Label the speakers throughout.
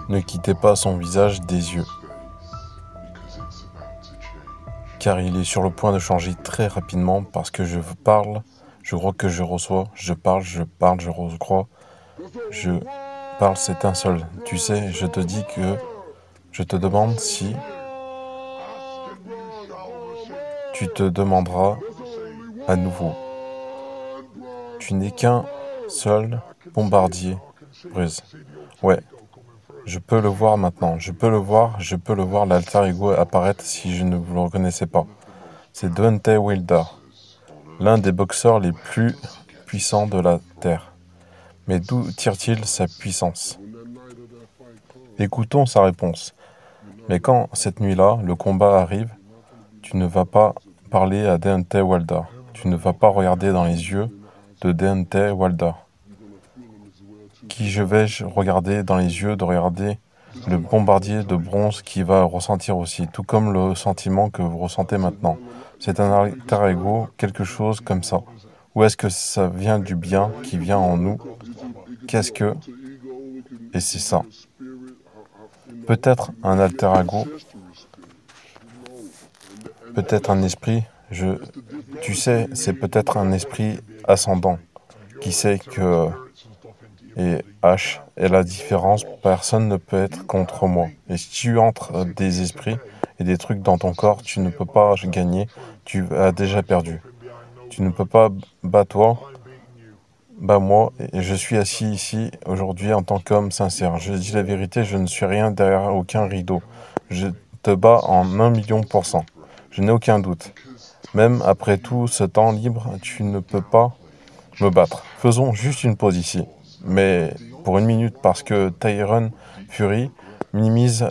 Speaker 1: Ne quittez pas son visage des yeux, car il est sur le point de changer très rapidement parce que je parle, je crois que je reçois, je parle, je recrois, je parle, c'est un seul. Tu sais, je te dis que je te demande si tu te demanderas à nouveau. Tu n'es qu'un seul bombardier, Bruce. Ouais. Je peux le voir maintenant, je peux le voir, l'alter ego apparaître si je ne vous le reconnaissais pas. C'est Deontay Wilder, l'un des boxeurs les plus puissants de la Terre. Mais d'où tire-t-il sa puissance? Écoutons sa réponse. Mais quand, cette nuit-là, le combat arrive, tu ne vas pas parler à Deontay Wilder. Tu ne vas pas regarder dans les yeux de Deontay Wilder. Qui je vais regarder dans les yeux, de regarder le bombardier de bronze qui va ressentir aussi, tout comme le sentiment que vous ressentez maintenant. C'est un alter ego, quelque chose comme ça. Ou est-ce que ça vient du bien qui vient en nous? Qu'est-ce que... Et c'est ça. Peut-être un alter ego, peut-être un esprit, tu sais, c'est peut-être un esprit ascendant qui sait que... Et H est la différence, personne ne peut être contre moi. Et si tu entres des esprits et des trucs dans ton corps, tu ne peux pas gagner, tu as déjà perdu. Tu ne peux pas battre toi, bats moi, et je suis assis ici aujourd'hui en tant qu'homme sincère. Je dis la vérité, je ne suis rien derrière aucun rideau. Je te bats en 1 000 000%. Je n'ai aucun doute. Même après tout ce temps libre, tu ne peux pas me battre. Faisons juste une pause ici. Mais pour 1 minute, parce que Tyron Fury minimise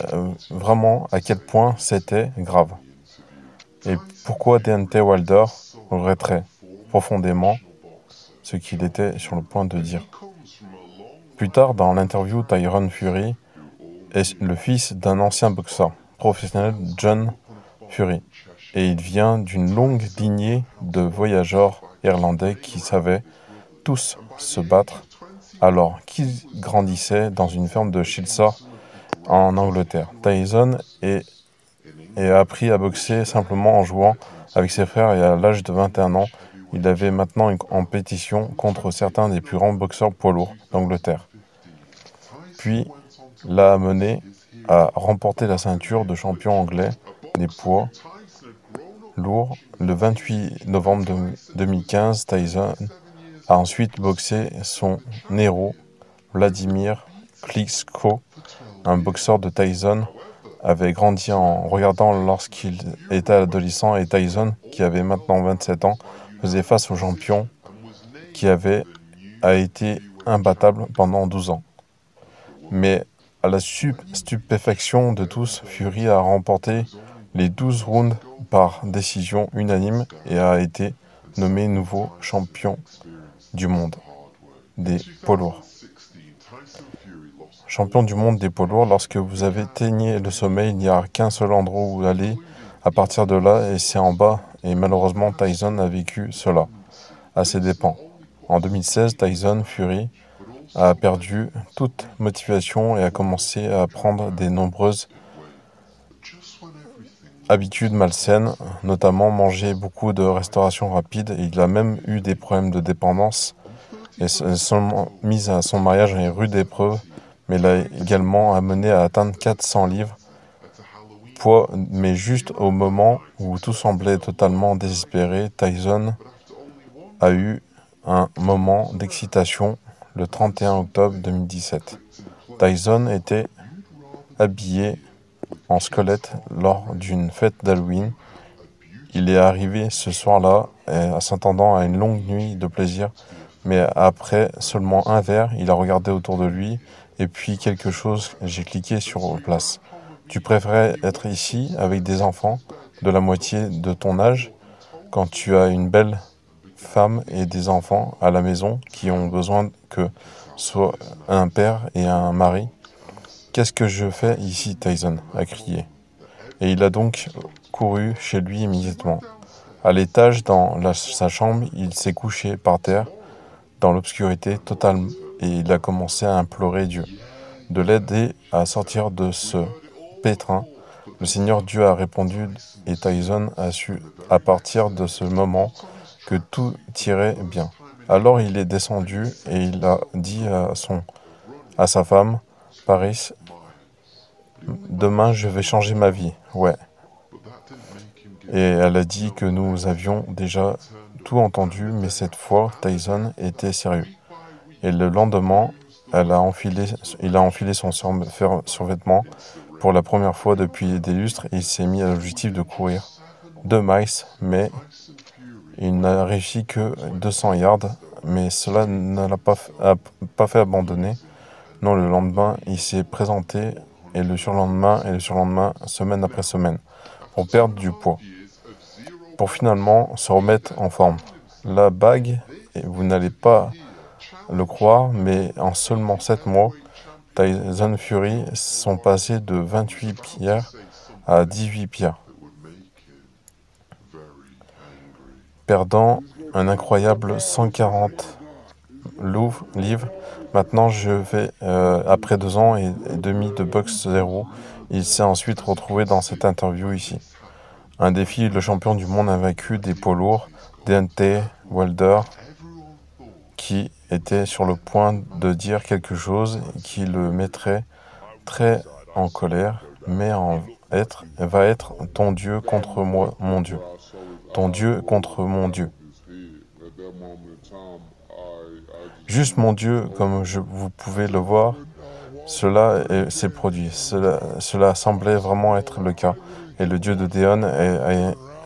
Speaker 1: vraiment à quel point c'était grave. Et pourquoi Deontay Wilder regretterait profondément ce qu'il était sur le point de dire. Plus tard, dans l'interview, Tyron Fury est le fils d'un ancien boxeur professionnel, John Fury. Et il vient d'une longue lignée de voyageurs irlandais qui savaient tous se battre alors qu'ils grandissaient dans une ferme de Chilsor en Angleterre. Tyson a appris à boxer simplement en jouant avec ses frères et à l'âge de 21 ans, il avait maintenant une compétition contre certains des plus grands boxeurs poids lourds d'Angleterre. Puis l'a amené à remporter la ceinture de champion anglais des poids lourds. Le 28 novembre 2015, Tyson a ensuite boxé son héros, Vladimir Klitschko, un boxeur de Tyson avait grandi en regardant lorsqu'il était adolescent et Tyson, qui avait maintenant 27 ans, faisait face au champion qui a été imbattable pendant 12 ans. Mais à la stupéfaction de tous, Fury a remporté les 12 rounds par décision unanime et a été nommé nouveau champion du monde des poids lourds. Champion du monde des poids lourds, lorsque vous avez atteigné le sommet, il n'y a qu'un seul endroit où aller à partir de là, et c'est en bas. Et malheureusement, Tyson a vécu cela, à ses dépens. En 2016, Tyson Fury a perdu toute motivation et a commencé à prendre de nombreuses habitudes malsaines, notamment manger beaucoup de restauration rapide. Et il a même eu des problèmes de dépendance et son mise à son mariage à une rude épreuve, mais l'a également amené à atteindre 400 livres poids, mais juste au moment où tout semblait totalement désespéré, Tyson a eu un moment d'excitation le 31 octobre 2017. Tyson était habillé en squelette lors d'une fête d'Halloween. Il est arrivé ce soir-là, s'attendant à une longue nuit de plaisir, mais après seulement un verre, il a regardé autour de lui, et puis quelque chose, j'ai cliqué sur place. Tu préférais être ici avec des enfants de la moitié de ton âge, quand tu as une belle femme et des enfants à la maison qui ont besoin que soit un père et un mari? Qu'est-ce que je fais ici, Tyson a crié. Et il a donc couru chez lui immédiatement. À l'étage, dans sa chambre, il s'est couché par terre, dans l'obscurité totale, et il a commencé à implorer Dieu. de l'aider à sortir de ce pétrin. Le Seigneur Dieu a répondu et Tyson a su à partir de ce moment que tout irait bien. Alors il est descendu et il a dit à sa femme, Paris, demain je vais changer ma vie. Ouais. Et elle a dit que nous avions déjà tout entendu, mais cette fois, Tyson était sérieux. Et le lendemain, il a enfilé son survêtement pour la première fois depuis des lustres et il s'est mis à l'objectif de courir 2 miles, mais il n'a réussi que 200 yards, mais cela ne l'a pas fait abandonner. Non, le lendemain, il s'est présenté et le surlendemain, semaine après semaine, pour perdre du poids, pour finalement se remettre en forme. La bague, et vous n'allez pas le croire, mais en seulement 7 mois, Tyson Fury sont passés de 28 pierres à 18 pierres, perdant un incroyable 140 livres. Maintenant, je vais, après 2 ans et demi de boxe zéro, il s'est ensuite retrouvé dans cette interview ici. Un défi, le champion du monde invaincu des poids lourds, Deontay Wilder, qui était sur le point de dire quelque chose qui le mettrait très en colère, mais va être ton Dieu contre moi, mon Dieu. Ton Dieu contre mon Dieu. Juste mon Dieu, comme vous pouvez le voir, cela s'est produit. Cela semblait vraiment être le cas. Et le Dieu de Deon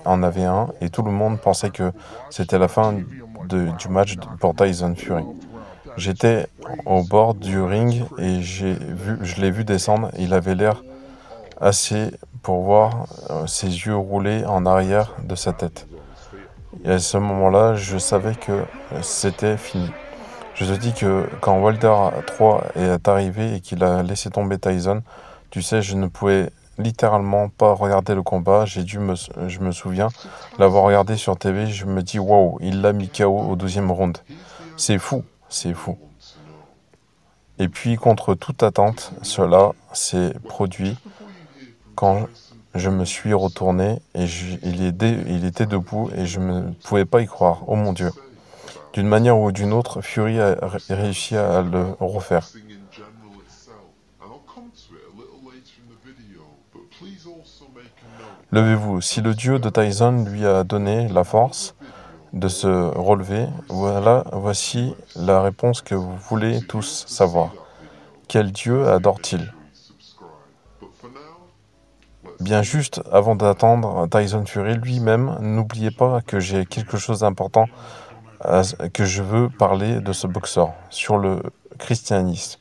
Speaker 1: en avait un, et tout le monde pensait que c'était la fin du match pour Tyson Fury. J'étais au bord du ring et je l'ai vu descendre. Il avait l'air assez pour voir ses yeux rouler en arrière de sa tête. Et à ce moment-là, je savais que c'était fini. Je te dis que quand Wilder 3 est arrivé et qu'il a laissé tomber Tyson, tu sais, je ne pouvais littéralement pas regarder le combat. Je me souviens l'avoir regardé sur TV. Je me dis, waouh, il l'a mis KO au 12e round. C'est fou, c'est fou. Et puis, contre toute attente, cela s'est produit quand je me suis retourné et il était debout et je ne pouvais pas y croire. Oh mon Dieu. D'une manière ou d'une autre, Fury a réussi à le refaire. Levez-vous. Si le Dieu de Tyson lui a donné la force de se relever, voici la réponse que vous voulez tous savoir. Quel Dieu adore-t-il? Bien juste avant d'attendre Tyson Fury lui-même, n'oubliez pas que j'ai quelque chose d'important que je veux parler de ce boxeur, sur le christianisme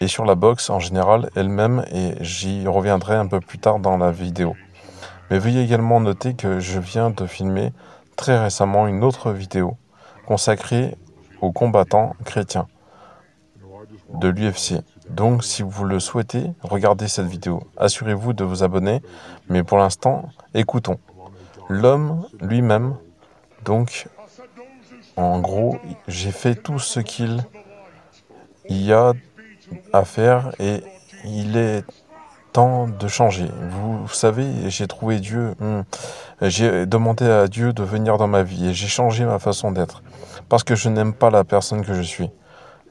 Speaker 1: et sur la boxe en général elle-même, et j'y reviendrai un peu plus tard dans la vidéo. Mais veuillez également noter que je viens de filmer très récemment une autre vidéo consacrée aux combattants chrétiens de l'UFC. Donc si vous le souhaitez, regardez cette vidéo. Assurez-vous de vous abonner, mais pour l'instant, écoutons. L'homme lui-même, donc, en gros, j'ai fait tout ce qu'il y a à faire et il est temps de changer. Vous savez, j'ai trouvé Dieu, j'ai demandé à Dieu de venir dans ma vie et j'ai changé ma façon d'être parce que je n'aime pas la personne que je suis.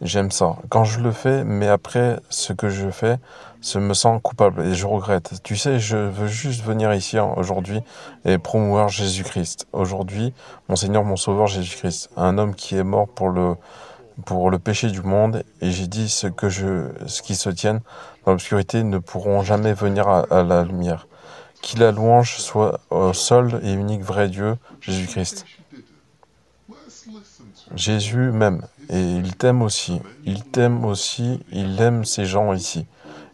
Speaker 1: J'aime ça. Quand je le fais, mais après ce que je fais, je me sens coupable et je regrette. Tu sais, je veux juste venir ici aujourd'hui et promouvoir Jésus-Christ. Aujourd'hui, mon Seigneur, mon Sauveur Jésus-Christ, un homme qui est mort pour le péché du monde, et j'ai dit ce qui se tiennent dans l'obscurité ne pourront jamais venir à la lumière. Qu'il la louange soit au seul et unique vrai Dieu, Jésus-Christ. Jésus m'aime, et il t'aime aussi. Il t'aime aussi, il aime ces gens ici.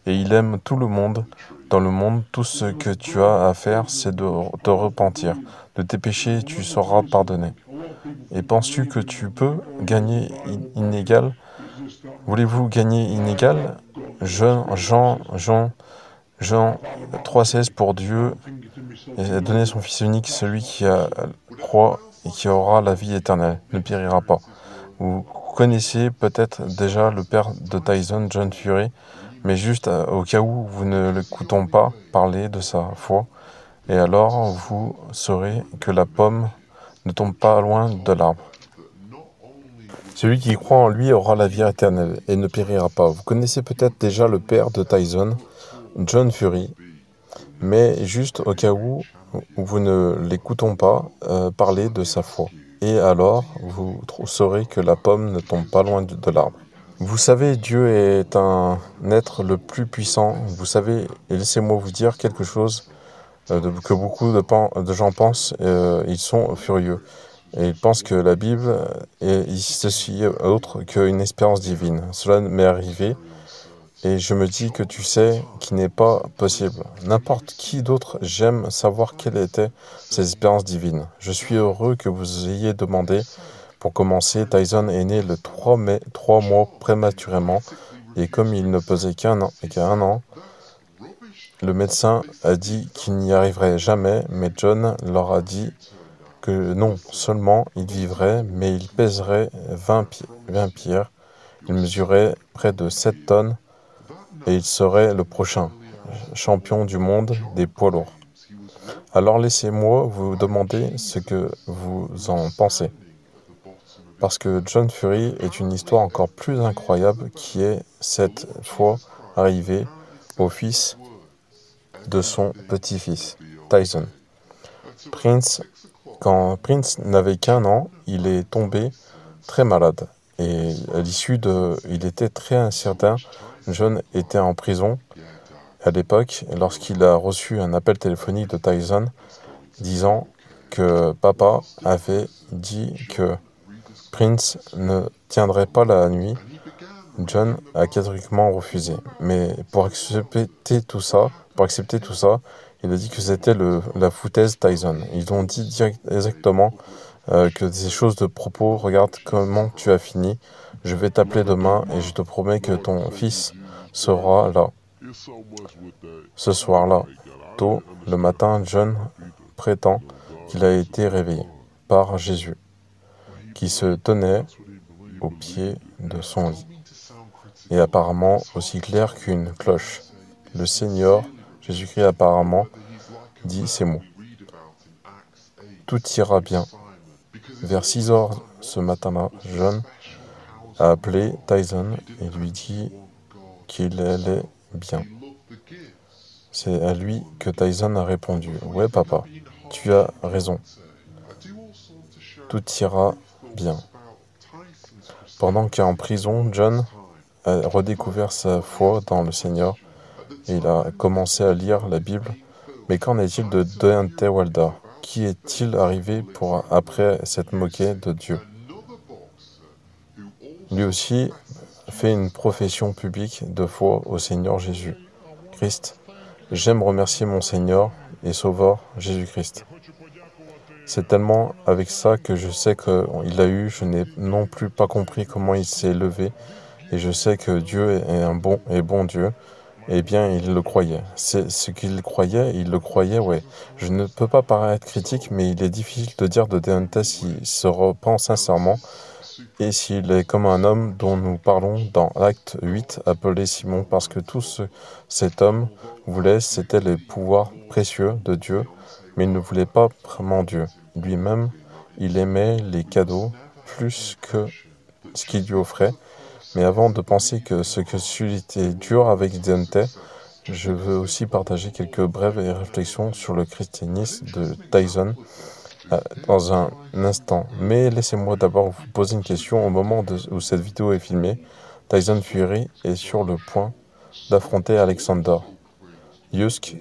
Speaker 1: Et il aime tout le monde. Dans le monde, tout ce que tu as à faire, c'est de te repentir. De tes péchés, tu seras pardonné. Et penses-tu que tu peux gagner inégal? Voulez-vous gagner inégal? Jean 3,16 pour Dieu a donné son Fils unique, celui qui croit et qui aura la vie éternelle, ne périra pas. Vous connaissez peut-être déjà le père de Tyson, John Fury, mais juste au cas où vous ne l'écoutons pas parler de sa foi, et alors vous saurez que la pomme ne tombe pas loin de l'arbre. Celui qui croit en lui aura la vie éternelle et ne périra pas. Vous connaissez peut-être déjà le père de Tyson, John Fury, mais juste au cas où vous ne l'écoutons pas parler de sa foi. Et alors, vous saurez que la pomme ne tombe pas loin de l'arbre. Vous savez, Dieu est un être le plus puissant. Vous savez, et laissez-moi vous dire quelque chose que beaucoup de gens pensent, ils sont furieux. Et ils pensent que la Bible est ceci autre qu'une espérance divine. Cela m'est arrivé. Et je me dis que tu sais qu'il n'est pas possible. N'importe qui d'autre, j'aime savoir quelle était cette espérance divine. Je suis heureux que vous ayez demandé. Pour commencer, Tyson est né le 3 mai, 3 mois prématurément, et comme il ne pesait qu'un an, le médecin a dit qu'il n'y arriverait jamais, mais John leur a dit que non seulement il vivrait, mais il pèserait 20 pieds. Il mesurait près de 7 tonnes, et il serait le prochain champion du monde des poids lourds. Alors laissez-moi vous demander ce que vous en pensez. Parce que John Fury est une histoire encore plus incroyable qui est cette fois arrivée au fils de son petit-fils, Tyson. Quand Prince n'avait qu'un an, il est tombé très malade. Et à l'issue il était très incertain. John était en prison à l'époque lorsqu'il a reçu un appel téléphonique de Tyson disant que papa avait dit que Prince ne tiendrait pas la nuit. John a catégoriquement refusé. Mais pour accepter tout ça, il a dit que c'était la foutaise Tyson. Ils ont dit exactement que ces choses de propos, regarde comment tu as fini, je vais t'appeler demain et je te promets que ton fils sera là. Ce soir-là, tôt le matin, John prétend qu'il a été réveillé par Jésus, qui se tenait au pied de son lit, et apparemment aussi clair qu'une cloche. Le Seigneur, Jésus-Christ apparemment, dit ces mots. Tout ira bien. Vers 6 heures ce matin-là, John a appelé Tyson et lui dit qu'il allait bien. C'est à lui que Tyson a répondu « Ouais papa, tu as raison. Tout ira bien. » Pendant qu'en prison, John a redécouvert sa foi dans le Seigneur et il a commencé à lire la Bible. Mais qu'en est-il de Deontay Wilder? Qui est-il arrivé pour après s'être moqué de Dieu? Lui aussi fait une profession publique de foi au Seigneur Jésus-Christ. J'aime remercier mon Seigneur et Sauveur Jésus-Christ. C'est tellement avec ça que je sais qu'il a eu, je n'ai non plus pas compris comment il s'est levé, et je sais que Dieu est un bon Dieu. Eh bien, il le croyait. C'est ce qu'il croyait, il le croyait, ouais. Je ne peux pas paraître critique, mais il est difficile de dire de Deontay s'il se repent sincèrement et s'il est comme un homme dont nous parlons dans l'acte 8, appelé Simon, parce que tout ce cet homme voulait, c'était les pouvoirs précieux de Dieu, mais il ne voulait pas vraiment Dieu. Lui-même, il aimait les cadeaux plus que ce qu'il lui offrait. Mais avant de penser que celui était dur avec Deontay, je veux aussi partager quelques brèves réflexions sur le christianisme de Tyson dans un instant. Mais laissez-moi d'abord vous poser une question. Au moment où cette vidéo est filmée, Tyson Fury est sur le point d'affronter Alexander Usyk,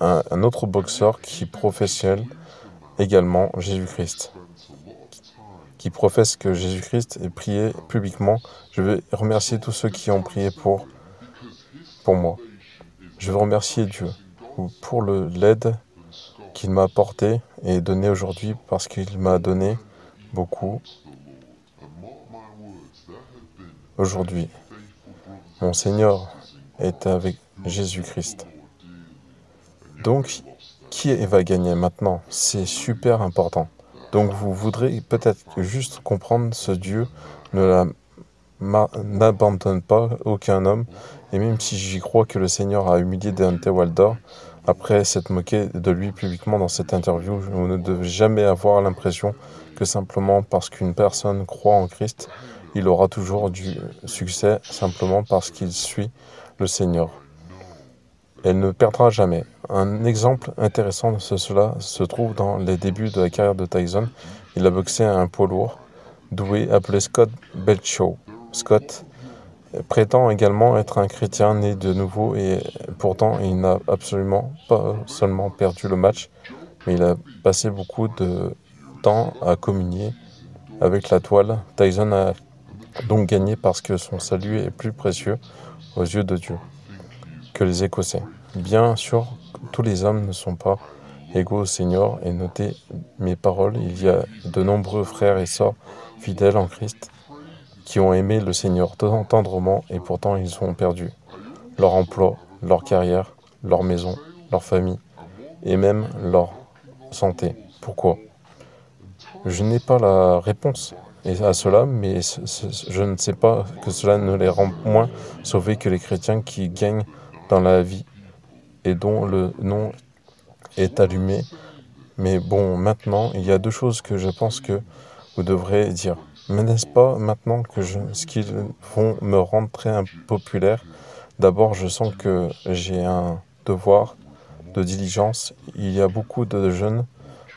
Speaker 1: un autre boxeur qui professionnel également Jésus-Christ, qui professe que Jésus-Christ est prié publiquement. Je veux remercier tous ceux qui ont prié pour moi. Je veux remercier Dieu pour l'aide qu'il m'a apportée et donnée aujourd'hui, parce qu'il m'a donné beaucoup aujourd'hui. Mon Seigneur est avec Jésus-Christ. Donc, qui va gagner maintenant? C'est super important. Donc vous voudrez peut-être juste comprendre ce Dieu ne l'a n'abandonne pas aucun homme, et même si j'y crois que le Seigneur a humilié Deontay Wilder, après s'être moqué de lui publiquement dans cette interview, vous ne devez jamais avoir l'impression que simplement parce qu'une personne croit en Christ, il aura toujours du succès simplement parce qu'il suit le Seigneur. Elle ne perdra jamais. Un exemple intéressant de cela se trouve dans les débuts de la carrière de Tyson. Il a boxé à un poids lourd doué appelé Scott Belshaw. Scott prétend également être un chrétien né de nouveau et pourtant il n'a absolument pas seulement perdu le match, mais il a passé beaucoup de temps à communier avec la toile. Tyson a donc gagné parce que son salut est plus précieux aux yeux de Dieu que les Écossais. Bien sûr, tous les hommes ne sont pas égaux au Seigneur, et notez mes paroles, il y a de nombreux frères et sœurs fidèles en Christ qui ont aimé le Seigneur tendrement et pourtant ils ont perdu leur emploi, leur carrière, leur maison, leur famille et même leur santé. Pourquoi? Je n'ai pas la réponse à cela, mais je ne sais pas que cela ne les rend moins sauvés que les chrétiens qui gagnent dans la vie et dont le nom est allumé. Mais bon, maintenant, il y a deux choses que je pense que vous devrez dire. Mais n'est-ce pas maintenant que ce qu'ils vont me rendre très impopulaire? D'abord, je sens que j'ai un devoir de diligence. Il y a beaucoup de jeunes,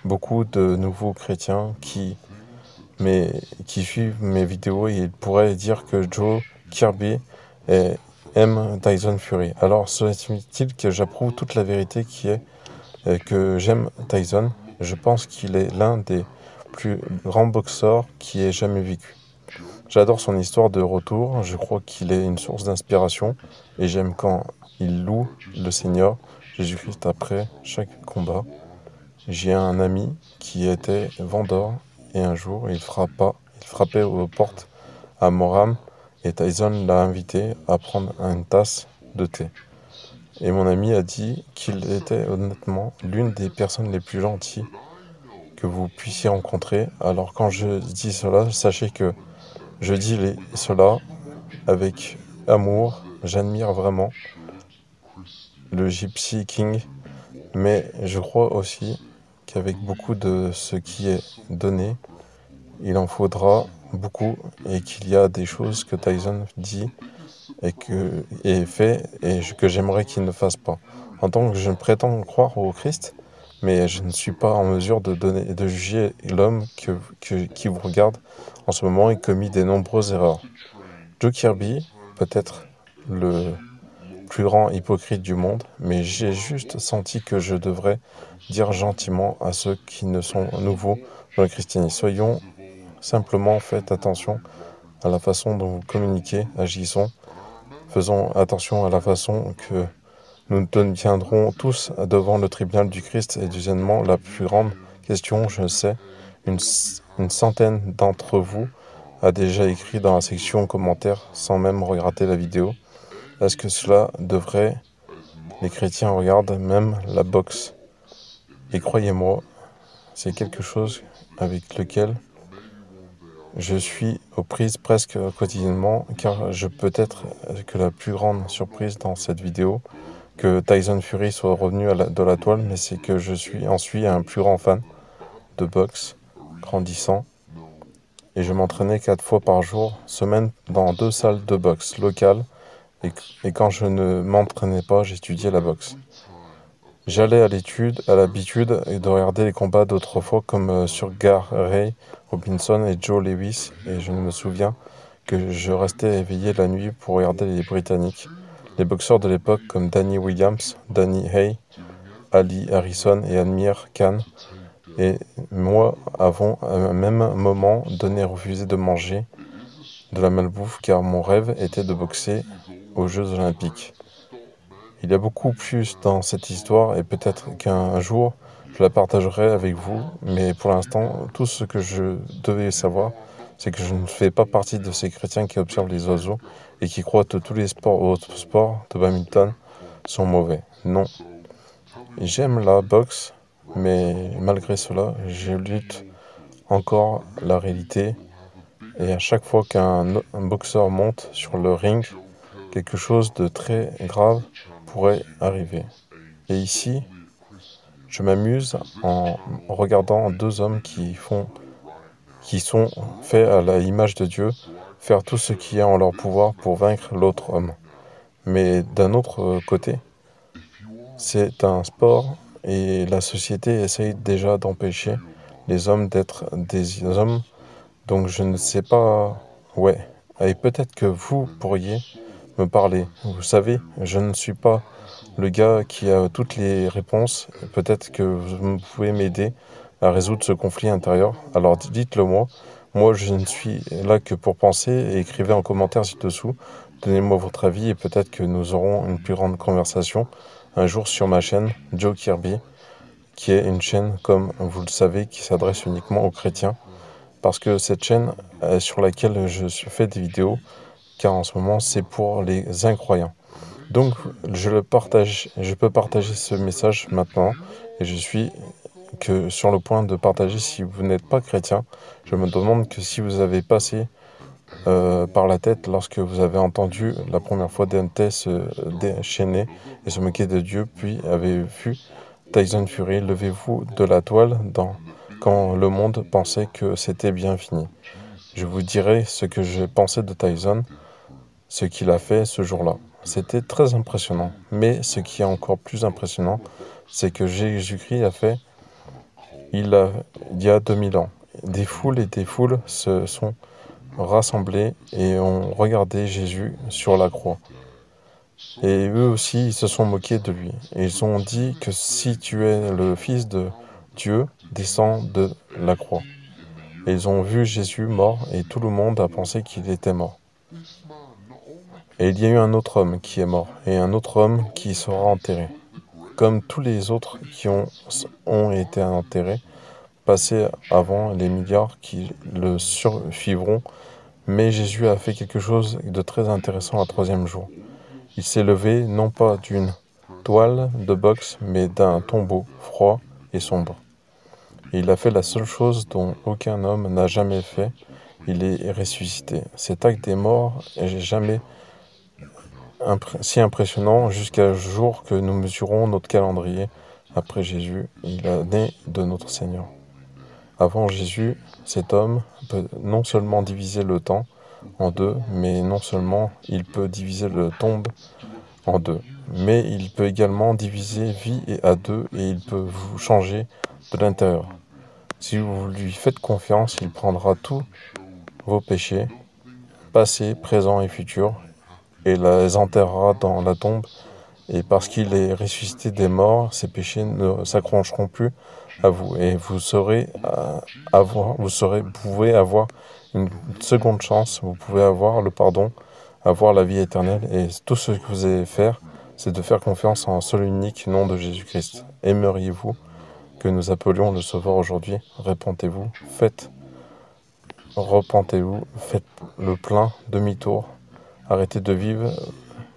Speaker 1: beaucoup de nouveaux chrétiens qui suivent mes vidéos et ils pourraient dire que Joe Kirby aime Tyson Fury. Alors, serait-il que j'approuve toute la vérité qui est que j'aime Tyson? Je pense qu'il est l'un des plus grands boxeurs qui ait jamais vécu. J'adore son histoire de retour, je crois qu'il est une source d'inspiration et j'aime quand il loue le Seigneur Jésus-Christ après chaque combat. J'ai un ami qui était vendeur et un jour il frappait aux portes à Moram et Tyson l'a invité à prendre une tasse de thé. Et mon ami a dit qu'il était honnêtement l'une des personnes les plus gentilles que vous puissiez rencontrer. Alors quand je dis cela, sachez que je dis cela avec amour. J'admire vraiment le Gypsy King, mais je crois aussi qu'avec beaucoup de ce qui est donné, il en faudra beaucoup et qu'il y a des choses que Tyson dit et fait et que j'aimerais qu'il ne fasse pas. En tant que je prétends croire au Christ, mais je ne suis pas en mesure de juger l'homme qui vous regarde en ce moment et commis des nombreuses erreurs. Joe Kirby, peut-être le plus grand hypocrite du monde, mais j'ai juste senti que je devrais dire gentiment à ceux qui ne sont nouveaux dans le christianisme. Soyons simplement, faites attention à la façon dont vous communiquez, agissons. Faisons attention à la façon que nous deviendrons tous devant le tribunal du Christ. Et deuxièmement, la plus grande question, je sais, une centaine d'entre vous a déjà écrit dans la section commentaires sans même regarder la vidéo. Est-ce que cela devrait... Les chrétiens regardent même la boxe. Et croyez-moi, c'est quelque chose avec lequel je suis aux prises presque quotidiennement, car je peux être que la plus grande surprise dans cette vidéo, que Tyson Fury soit revenu de la toile, mais c'est que je suis un plus grand fan de boxe, grandissant, et je m'entraînais 4 fois par jour, semaine, dans 2 salles de boxe locales, et quand je ne m'entraînais pas, j'étudiais la boxe. J'allais à l'habitude de regarder les combats d'autrefois comme Sugar Ray Robinson et Joe Lewis, et je me souviens que je restais éveillé la nuit pour regarder les Britanniques. Les boxeurs de l'époque comme Danny Williams, Danny Hay, Ali Harrison et Amir Khan, et moi avons à un même moment donné refusé de manger de la malbouffe car mon rêve était de boxer aux Jeux Olympiques. Il y a beaucoup plus dans cette histoire et peut-être qu'un jour je la partagerai avec vous, mais pour l'instant, tout ce que je devais savoir, c'est que je ne fais pas partie de ces chrétiens qui observent les oiseaux et qui croient que tous les autres sports de badminton sont mauvais. Non. J'aime la boxe, mais malgré cela, je lutte encore la réalité Et à chaque fois qu'un boxeur monte sur le ring, quelque chose de très grave pourrait arriver. Et ici, je m'amuse en regardant deux hommes qui sont faits à l'image de Dieu, faire tout ce qui est en leur pouvoir pour vaincre l'autre homme. Mais d'un autre côté, c'est un sport et la société essaye déjà d'empêcher les hommes d'être des hommes. Donc je ne sais pas... Ouais. Et peut-être que vous pourriez me parler. Vous savez, je ne suis pas le gars qui a toutes les réponses. Peut-être que vous pouvez m'aider à résoudre ce conflit intérieur. Alors dites-le moi. Moi, je ne suis là que pour penser et écrivez en commentaire ci-dessous. Donnez-moi votre avis et peut-être que nous aurons une plus grande conversation un jour sur ma chaîne Joe Kirby, qui est une chaîne, comme vous le savez, qui s'adresse uniquement aux chrétiens. Parce que cette chaîne sur laquelle je fais des vidéos, car en ce moment, c'est pour les incroyants. Donc, je peux partager ce message maintenant et je suis que sur le point de partager si vous n'êtes pas chrétien. Je me demande que si vous avez passé par la tête lorsque vous avez entendu la première fois Dante se déchaîner et se moquer de Dieu, puis avez vu Tyson Fury, levez-vous de la toile quand le monde pensait que c'était bien fini. Je vous dirai ce que j'ai pensé de Tyson, ce qu'il a fait ce jour-là. C'était très impressionnant. Mais ce qui est encore plus impressionnant, c'est que Jésus-Christ a fait il y a 2000 ans. Des foules et des foules se sont rassemblées et ont regardé Jésus sur la croix. Et eux aussi, ils se sont moqués de lui. Et ils ont dit que si tu es le Fils de Dieu, descends de la croix. Et ils ont vu Jésus mort et tout le monde a pensé qu'il était mort. Et il y a eu un autre homme qui est mort et un autre homme qui sera enterré. Comme tous les autres qui ont été enterrés, passés avant les milliards qui le suivront. Mais Jésus a fait quelque chose de très intéressant le troisième jour. Il s'est levé non pas d'une toile de boxe, mais d'un tombeau froid et sombre. Et il a fait la seule chose dont aucun homme n'a jamais fait. Il est ressuscité. Cet acte des morts est jamais si impressionnant jusqu'à ce jour que nous mesurons notre calendrier après Jésus. Il est né de notre Seigneur. Avant Jésus, cet homme peut non seulement diviser le temps en deux, mais non seulement il peut diviser le tombe en deux, mais il peut également diviser vie à deux et il peut vous changer de l'intérieur. Si vous lui faites confiance, il prendra tous vos péchés, passés, présents et futurs, et les enterrera dans la tombe. Et parce qu'il est ressuscité des morts, ces péchés ne s'accrocheront plus à vous. Et vous pouvez avoir une seconde chance, vous pouvez avoir le pardon, avoir la vie éternelle. Et tout ce que vous allez faire, c'est de faire confiance en un seul unique nom de Jésus-Christ. Aimeriez-vous que nous appelions le Sauveur aujourd'hui? Repentez-vous, faites le plein, demi-tour, arrêtez de vivre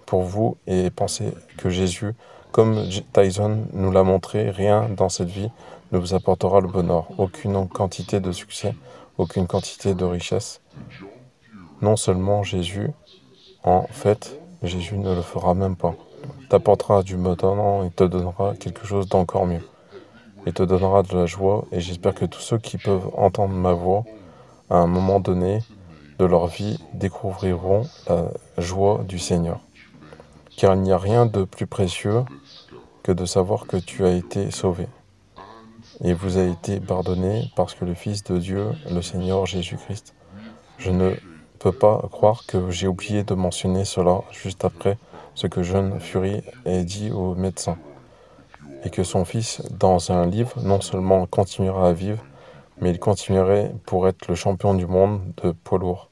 Speaker 1: pour vous et pensez que Jésus, comme Tyson nous l'a montré, rien dans cette vie ne vous apportera le bonheur. Aucune quantité de succès, aucune quantité de richesse. Non seulement Jésus, en fait, Jésus ne le fera même pas. T'apportera du bonheur et te donnera quelque chose d'encore mieux. Et te donnera de la joie. Et j'espère que tous ceux qui peuvent entendre ma voix, à un moment donné de leur vie, découvriront la joie du Seigneur. Car il n'y a rien de plus précieux que de savoir que tu as été sauvé. Et vous avez été pardonné parce que le Fils de Dieu, le Seigneur Jésus-Christ, je ne peux pas croire que j'ai oublié de mentionner cela juste après ce que Jeune Fury a dit au médecin. Et que son fils, dans un livre, non seulement continuera à vivre, mais il continuerait pour être le champion du monde de poids lourd.